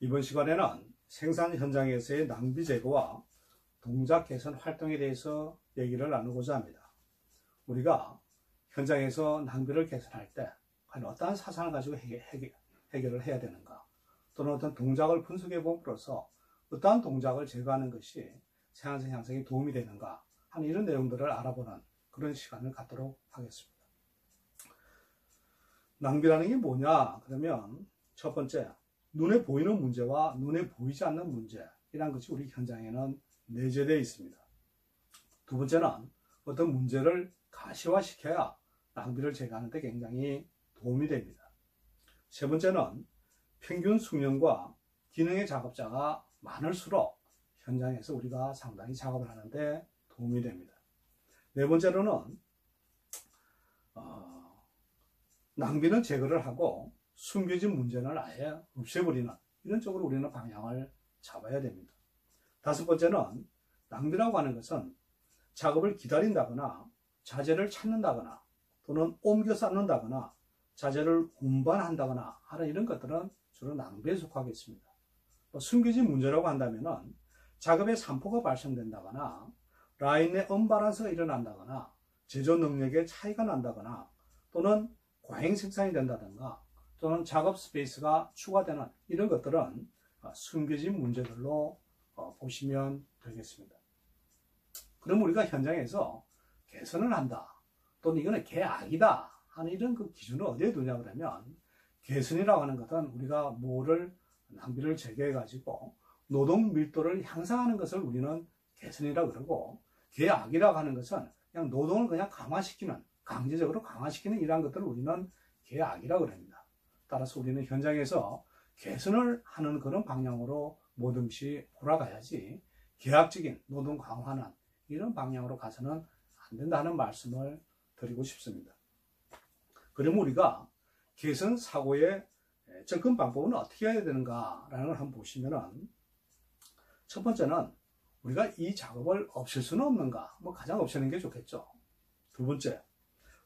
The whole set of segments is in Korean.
이번 시간에는 생산 현장에서의 낭비 제거와 동작 개선 활동에 대해서 얘기를 나누고자 합니다. 우리가 현장에서 낭비를 개선할 때 과연 어떠한 사상을 가지고 해결을 해야 되는가, 또는 어떤 동작을 분석해 봄으로써 어떠한 동작을 제거하는 것이 생산성 향상에 도움이 되는가 하는 이런 내용들을 알아보는 그런 시간을 갖도록 하겠습니다. 낭비라는 게 뭐냐? 그러면 첫 번째, 눈에 보이는 문제와 눈에 보이지 않는 문제, 이런 것이 우리 현장에는 내재되어 있습니다. 두 번째는 어떤 문제를 가시화시켜야 낭비를 제거하는 데 굉장히 도움이 됩니다. 세 번째는 평균 숙련과 기능의 작업자가 많을수록 현장에서 우리가 상당히 작업을 하는데 도움이 됩니다. 네 번째로는 낭비는 제거를 하고 숨겨진 문제는 아예 없애버리는 이런 쪽으로 우리는 방향을 잡아야 됩니다. 다섯 번째는 낭비라고 하는 것은 작업을 기다린다거나 자재를 찾는다거나 또는 옮겨 쌓는다거나 자재를 운반한다거나 하는 이런 것들은 주로 낭비에 속하겠습니다. 숨겨진 문제라고 한다면 작업에 산포가 발생된다거나 라인 내 언밸런스가 일어난다거나 제조 능력에 차이가 난다거나 또는 과잉 생산이 된다든가 또는 작업 스페이스가 추가되는 이런 것들은 숨겨진 문제들로 보시면 되겠습니다. 그럼 우리가 현장에서 개선을 한다 또는 이거는 개악이다 하는 이런 그 기준을 어디에 두냐 그러면, 개선이라고 하는 것은 우리가 뭐를 낭비를 제거해 가지고 노동 밀도를 향상하는 것을 우리는 개선이라고 그러고, 개악이라고 하는 것은 그냥 노동을 그냥 강화시키는, 강제적으로 강화시키는 이러한 것들을 우리는 개악이라고 합니다. 따라서 우리는 현장에서 개선을 하는 그런 방향으로 뭐든지 돌아가야지 개악적인 노동 강화는 이런 방향으로 가서는 안 된다는 말씀을 드리고 싶습니다. 그러면 우리가 개선 사고의 접근 방법은 어떻게 해야 되는가라는 걸 한번 보시면은, 첫 번째는 우리가 이 작업을 없앨 수는 없는가, 가장 없애는 게 좋겠죠. 두 번째,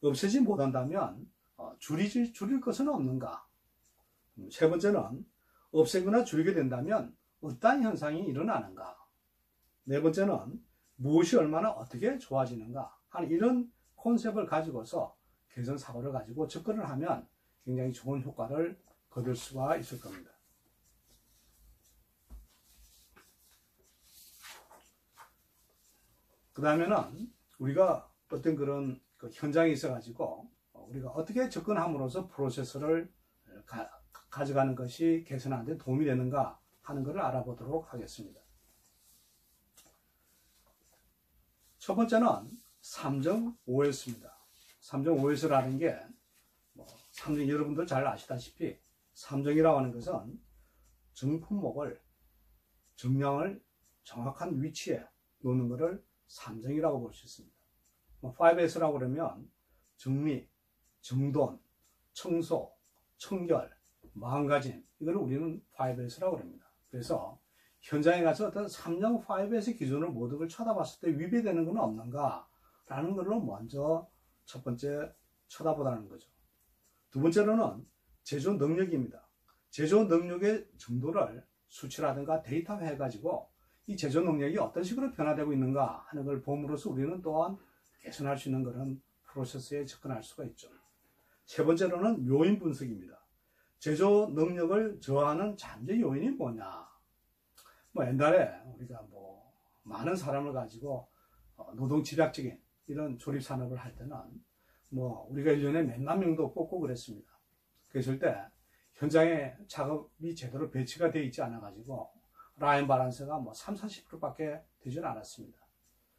없애지 못한다면 줄일 것은 없는가. 세 번째는 없애거나 줄이게 된다면 어떠한 현상이 일어나는가. 네 번째는 무엇이 얼마나 어떻게 좋아지는가 하는 이런 컨셉을 가지고서 개선 사고를 가지고 접근을 하면 굉장히 좋은 효과를 거둘 수가 있을 겁니다. 그 다음에는 우리가 어떤 그런 현장에 있어 가지고 우리가 어떻게 접근함으로써 프로세스를 가져가는 것이 개선하는 데 도움이 되는가 하는 것을 알아보도록 하겠습니다. 첫 번째는 3정 OS입니다. 3정 OS라는 게 3정 여러분들 잘 아시다시피 3정이라고 하는 것은 정품목을, 정량을 정확한 위치에 놓는 것을 3정이라고 볼 수 있습니다. 5S라고 그러면 정리, 정돈, 청소, 청결, 마음가짐, 이걸 우리는 5S라고 합니다. 그래서 현장에 가서 어떤 3정 5S 기준을 모든 걸 쳐다봤을 때 위배되는 건 없는가 라는 걸로 먼저 첫 번째 쳐다보라는 거죠. 두 번째로는 제조 능력입니다. 제조 능력의 정도를 수치라든가 데이터화 해가지고 이 제조 능력이 어떤 식으로 변화되고 있는가 하는 걸 봄으로써 우리는 또한 개선할 수 있는 그런 프로세스에 접근할 수가 있죠. 세 번째로는 요인 분석입니다. 제조 능력을 저하하는 잠재 요인이 뭐냐. 옛날에 우리가 많은 사람을 가지고 노동 집약적인 이런 조립 산업을 할 때는 우리가 1년에 몇만 명도 뽑고 그랬습니다. 그랬을 때 현장에 작업이 제대로 배치가 되어 있지 않아 가지고 라인 바란스가 3, 40%밖에 되질 않았습니다.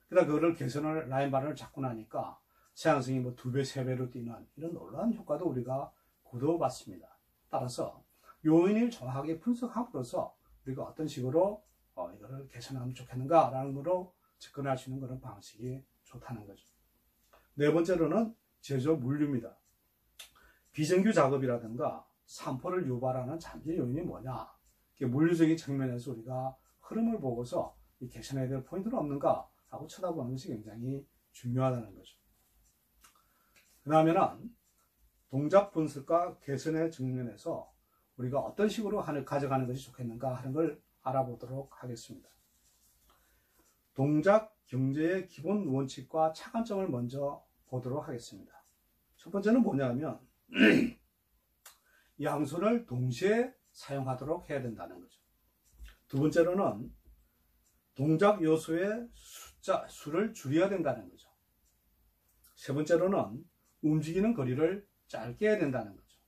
그러다 그거를 개선을, 라인 바란스를 잡고 나니까 생산성이 2배, 3배로 뛰는 이런 놀라운 효과도 우리가 거두어봤습니다. 따라서 요인을 정확하게 분석함으로써 우리가 어떤 식으로 이거를 개선하면 좋겠는가라는 거로 접근할 수 있는 그런 방식이 좋다는 거죠. 네 번째로는 제조 물류입니다. 비정규 작업이라든가 산포를 유발하는 잠재 요인이 뭐냐. 물리적인 측면에서 우리가 흐름을 보고서 이 개선해야 될 포인트는 없는가 하고 쳐다보는 것이 굉장히 중요하다는 거죠. 그 다음에는 동작 분석과 개선의 측면에서 우리가 어떤 식으로 가져가는 것이 좋겠는가 하는 걸 알아보도록 하겠습니다. 동작 경제의 기본 원칙과 차관점을 먼저 보도록 하겠습니다. 첫 번째는 뭐냐면 양손을 동시에 사용하도록 해야 된다는 거죠. 두 번째로는 동작 요소의 수를 줄여야 된다는 거죠. 세 번째로는 움직이는 거리를 짧게 해야 된다는 거죠.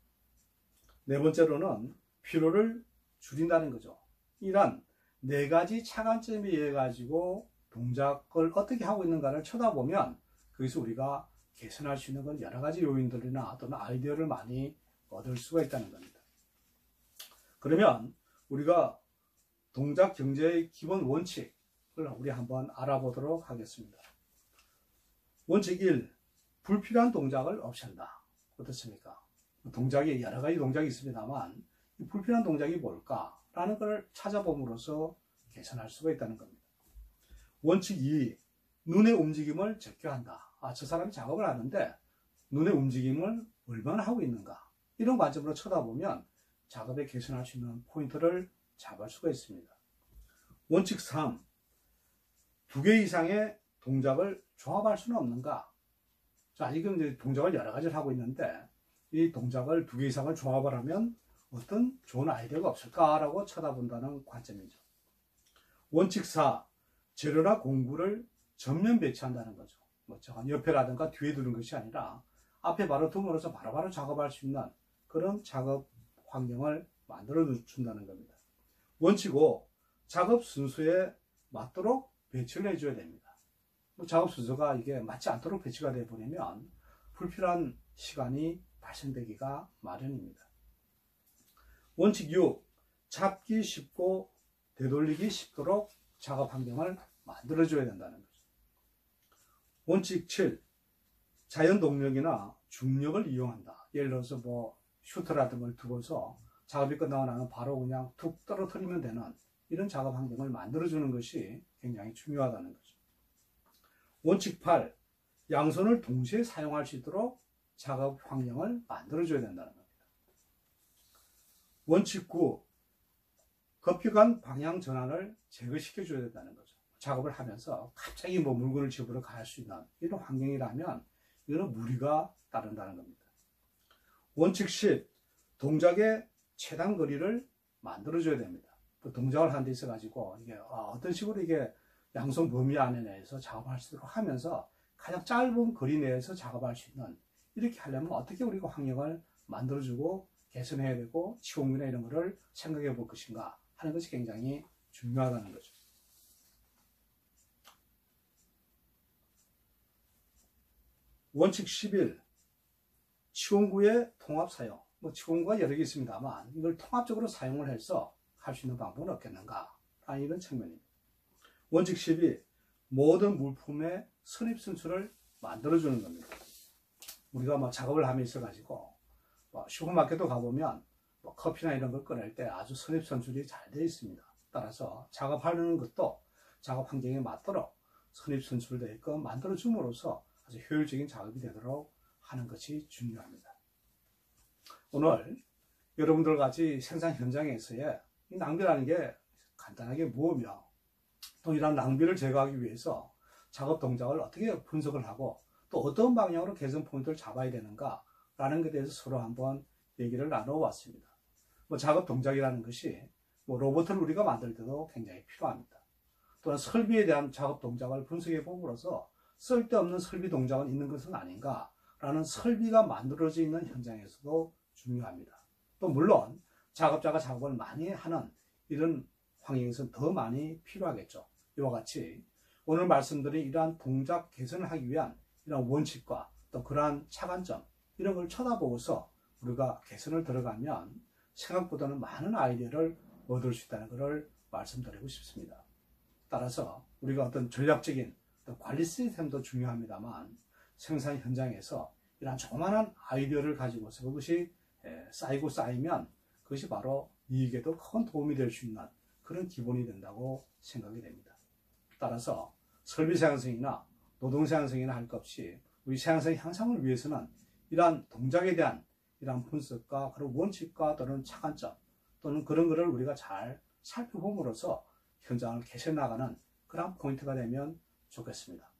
네 번째로는 피로를 줄인다는 거죠. 이런 네 가지 차관점에 의해 가지고 동작을 어떻게 하고 있는가를 쳐다보면 거기서 우리가 개선할 수 있는 건 여러 가지 요인들이나 또는 아이디어를 많이 얻을 수가 있다는 겁니다. 그러면 우리가 동작 경제의 기본 원칙을 우리 한번 알아보도록 하겠습니다. 원칙 1. 불필요한 동작을 없앤다. 어떻습니까? 동작이 여러 가지 동작이 있습니다만 이 불필요한 동작이 뭘까라는 걸 찾아봄으로써 개선할 수가 있다는 겁니다. 원칙 2. 눈의 움직임을 제껴한다. 저 사람이 작업을 하는데 눈의 움직임을 얼마나 하고 있는가, 이런 관점으로 쳐다보면 작업에 개선할 수 있는 포인트를 잡을 수가 있습니다. 원칙 3. 2개 이상의 동작을 조합할 수는 없는가? 자, 지금 이제 동작을 여러 가지를 하고 있는데 이 동작을 2개 이상을 조합을 하면 어떤 좋은 아이디어가 없을까라고 쳐다본다는 관점이죠. 원칙 4. 재료나 공구를 전면 배치한다는 거죠. 옆에라든가 뒤에 두는 것이 아니라 앞에 바로 둠으로써 바로바로 작업할 수 있는 그런 작업 환경을 만들어 준다는 겁니다. 원칙 5. 작업 순서에 맞도록 배치를 해줘야 됩니다. 작업 순서가 이게 맞지 않도록 배치가 되어버리면 불필요한 시간이 발생되기가 마련입니다. 원칙 6. 잡기 쉽고 되돌리기 쉽도록 작업 환경을 만들어줘야 된다는 거죠. 원칙 7. 자연 동력이나 중력을 이용한다. 예를 들어서 슈터라든가 걸 두고서 작업이 끝나고 나면 바로 그냥 툭 떨어뜨리면 되는 이런 작업 환경을 만들어주는 것이 굉장히 중요하다는 거죠. 원칙 8. 양손을 동시에 사용할 수 있도록 작업 환경을 만들어줘야 된다는 겁니다. 원칙 9. 급격한 방향 전환을 제거시켜줘야 된다는 거죠. 작업을 하면서 갑자기 물건을 집으러 갈 수 있는 이런 환경이라면 이거는 무리가 따른다는 겁니다. 원칙 10. 동작의 최단 거리를 만들어줘야 됩니다. 동작을 하는 데 있어가지고 이게 어떤 식으로 이게 양손 범위 안에 내에서 작업할 수 있도록 하면서 가장 짧은 거리 내에서 작업할 수 있는, 이렇게 하려면 어떻게 우리가 환경을 만들어주고 개선해야 되고 치공이나 이런 거를 생각해 볼 것인가 하는 것이 굉장히 중요하다는 거죠. 원칙 11. 치공구의 통합 사용. 치공구가 여러 개 있습니다만 이걸 통합적으로 사용을 해서 할 수 있는 방법은 없겠는가 하는 이런 측면입니다. 원칙 12. 모든 물품의 선입선출을 만들어주는 겁니다. 우리가 작업을 하며 있어가지고 슈퍼마켓도 가보면 커피나 이런 걸 꺼낼 때 아주 선입선출이 잘 되어 있습니다. 따라서 작업하는 것도 작업 환경에 맞도록 선입선출되게끔 만들어줌으로써 아주 효율적인 작업이 되도록 하는 것이 중요합니다. 오늘 여러분들 같이 생산 현장에서의 이 낭비라는 게 간단하게 뭐며 또 이런 낭비를 제거하기 위해서 작업 동작을 어떻게 분석을 하고 또 어떤 방향으로 개선 포인트를 잡아야 되는가 라는 것에 대해서 서로 한번 얘기를 나눠봤습니다. 작업 동작이라는 것이 로봇을 우리가 만들 때도 굉장히 필요합니다. 또한 설비에 대한 작업 동작을 분석해 봄으로써 쓸데없는 설비 동작은 있는 것은 아닌가 라는 설비가 만들어져 있는 현장에서도 중요합니다. 또 물론 작업자가 작업을 많이 하는 이런 환경에서는 더 많이 필요하겠죠. 이와 같이 오늘 말씀드린 이러한 동작 개선을 하기 위한 이런 원칙과 또 그러한 차관점, 이런 걸 쳐다보고서 우리가 개선을 들어가면 생각보다는 많은 아이디어를 얻을 수 있다는 것을 말씀드리고 싶습니다. 따라서 우리가 어떤 전략적인 관리 시스템도 중요합니다만 생산 현장에서 이러한 조그마한 아이디어를 가지고서 그것이 쌓이고 쌓이면 그것이 바로 이익에도 큰 도움이 될 수 있는 그런 기본이 된다고 생각이 됩니다. 따라서 설비 생산성이나 노동 생산성이나 할 것 없이 우리 생산성 향상을 위해서는 이러한 동작에 대한 이러한 분석과 그리고 원칙과 또는 차관점, 또는 그런 거를 우리가 잘 살펴봄으로써 현장을 개선해 나가는 그런 포인트가 되면 좋겠습니다.